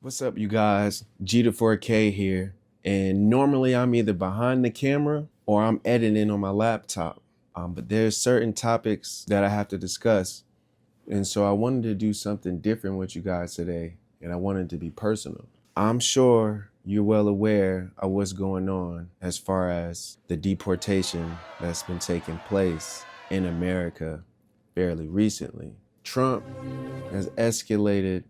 What's up, you guys? G to 4K here. And normally I'm either behind the camera or I'm editing on my laptop. But there's certain topics that I have to discuss. And so I wanted to do something different with you guys today. And I wanted to be personal. I'm sure you're well aware of what's going on as far as the deportation that's been taking place in America fairly recently. Trump has escalated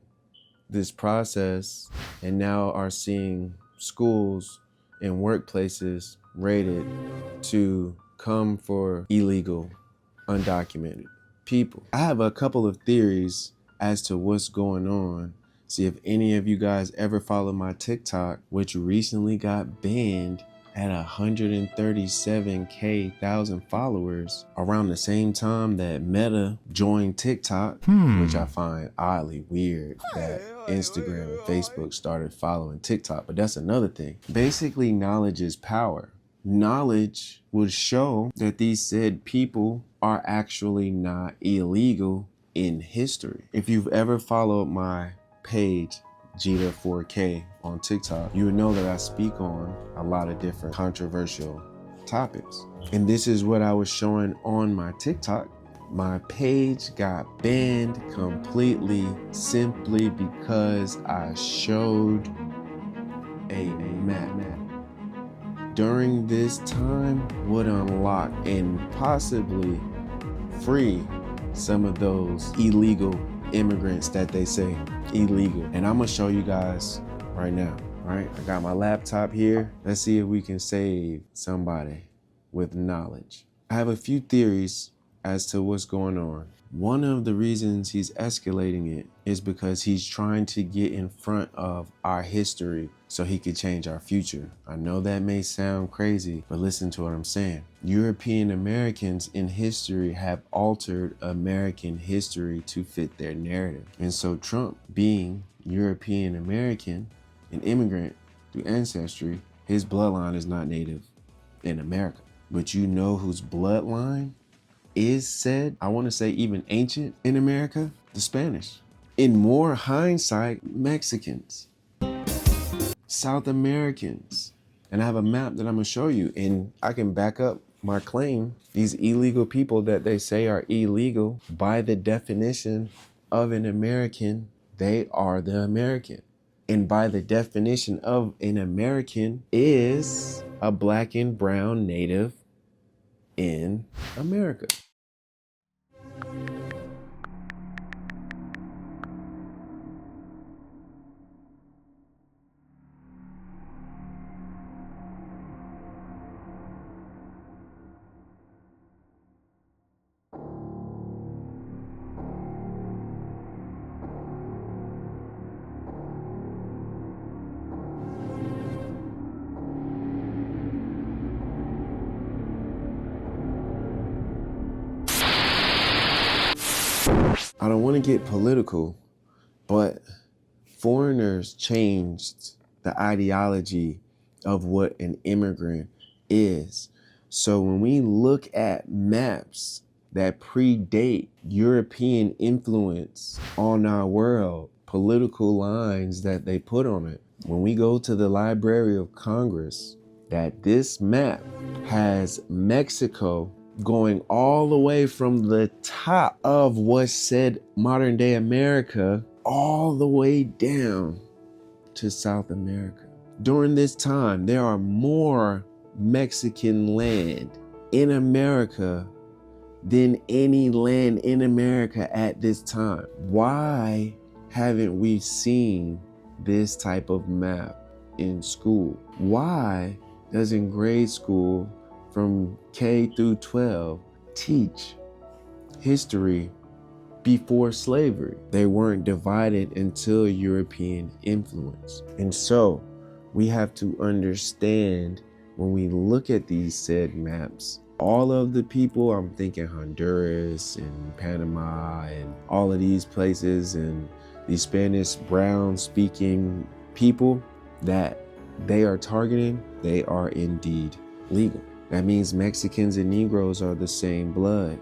this process and now are seeing schools and workplaces rated to come for illegal, undocumented people. I have a couple of theories as to what's going on. See if any of you guys ever follow my TikTok, which recently got banned at 137,000 followers around the same time that Meta joined TikTok, which I find oddly weird that Instagram and Facebook started following TikTok, but that's another thing. Basically, knowledge is power. Knowledge would show that these said people are actually not illegal in history. If you've ever followed my page, G4K on TikTok, you would know that I speak on a lot of different controversial topics. And this is what I was showing on my TikTok. My page got banned completely simply because I showed a map. During this time would unlock and possibly free some of those illegal immigrants that they say illegal. And I'm gonna show you guys right now. All right, I got my laptop here. Let's see if we can save somebody with knowledge. I have a few theories as to what's going on. One of the reasons he's escalating it is because he's trying to get in front of our history so he could change our future. I know that may sound crazy, but listen to what I'm saying. European Americans in history have altered American history to fit their narrative. And so Trump, being European American, an immigrant through ancestry, his bloodline is not native in America. But you know whose bloodline is said, I want to say even ancient in America? The Spanish. In more hindsight, Mexicans, South Americans. And I have a map that I'm gonna show you, and I can back up my claim. These illegal people that they say are illegal, by the definition of an American, they are the American. And by the definition of an American is a black and brown native in America. I don't want to get political, but foreigners changed the ideology of what an immigrant is. So when we look at maps that predate European influence on our world, political lines that they put on it, when we go to the Library of Congress, that this map has Mexico going all the way from the top of what's said modern day America all the way down to South America. During this time, there are more Mexican land in America than any land in America at this time. Why haven't we seen this type of map in school? Why doesn't grade school from K through 12 teach history before slavery? They weren't divided until European influence. And so we have to understand when we look at these said maps, all of the people, I'm thinking Honduras and Panama and all of these places and these Spanish brown speaking people that they are targeting, they are indeed legal. That means Mexicans and Negroes are the same blood.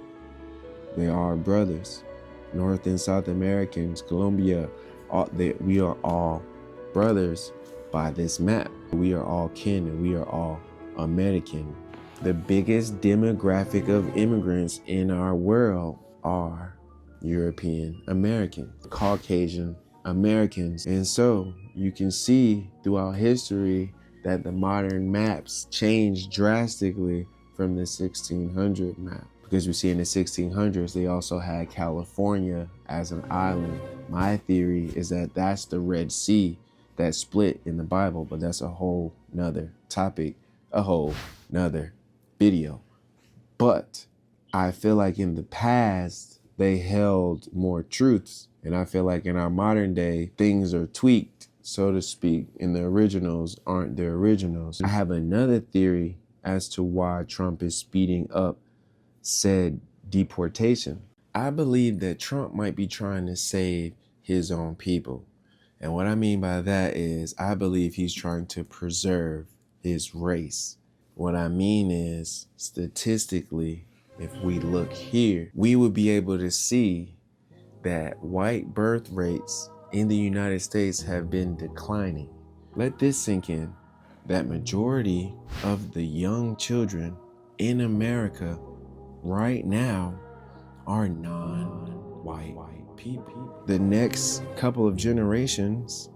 They are brothers. North and South Americans, Colombia, we are all brothers by this map. We are all kin and we are all American. The biggest demographic of immigrants in our world are European Americans, Caucasian Americans. And so you can see throughout history that the modern maps changed drastically from the 1600 map. Because we see in the 1600s, they also had California as an island. My theory is that that's the Red Sea that split in the Bible, but that's a whole nother topic, a whole nother video. But I feel like in the past, they held more truths. And I feel like in our modern day, things are tweaked, so to speak, and the originals aren't the originals. I have another theory as to why Trump is speeding up said deportation. I believe that Trump might be trying to save his own people. And what I mean by that is I believe he's trying to preserve his race. What I mean is, statistically, if we look here, we would be able to see that white birth rates in the United States have been declining. Let this sink in, that majority of the young children in America right now are non-white people. The next couple of generations,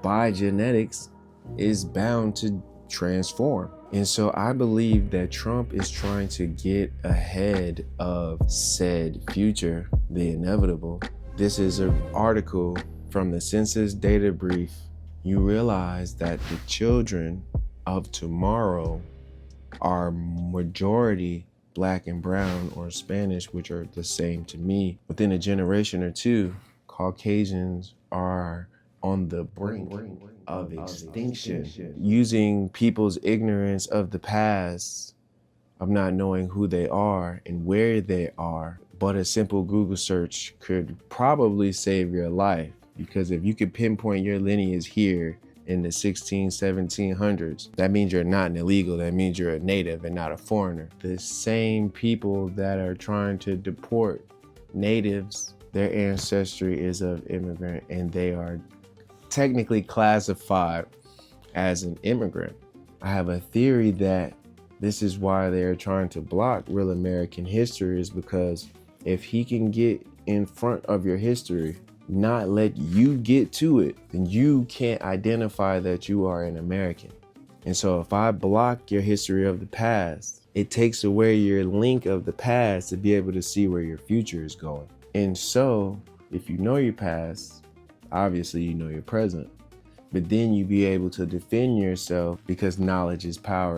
by genetics, is bound to transform. And so I believe that Trump is trying to get ahead of said future, the inevitable. This is an article from the Census Data Brief. You realize that the children of tomorrow are majority Black and brown or Spanish, which are the same to me. Within a generation or two, Caucasians are on the brink of extinction. Using people's ignorance of the past, of not knowing who they are and where they are, but a simple Google search could probably save your life. Because if you could pinpoint your lineage here in the 1700s, that means you're not an illegal, that means you're a native and not a foreigner. The same people that are trying to deport natives, their ancestry is of immigrant and they are technically classified as an immigrant. I have a theory that this is why they're trying to block real American history, is because if he can get in front of your history, not let you get to it, then you can't identify that you are an American. And so if I block your history of the past, it takes away your link of the past to be able to see where your future is going. And so if you know your past, obviously you know your present, but then you be able to defend yourself because knowledge is power.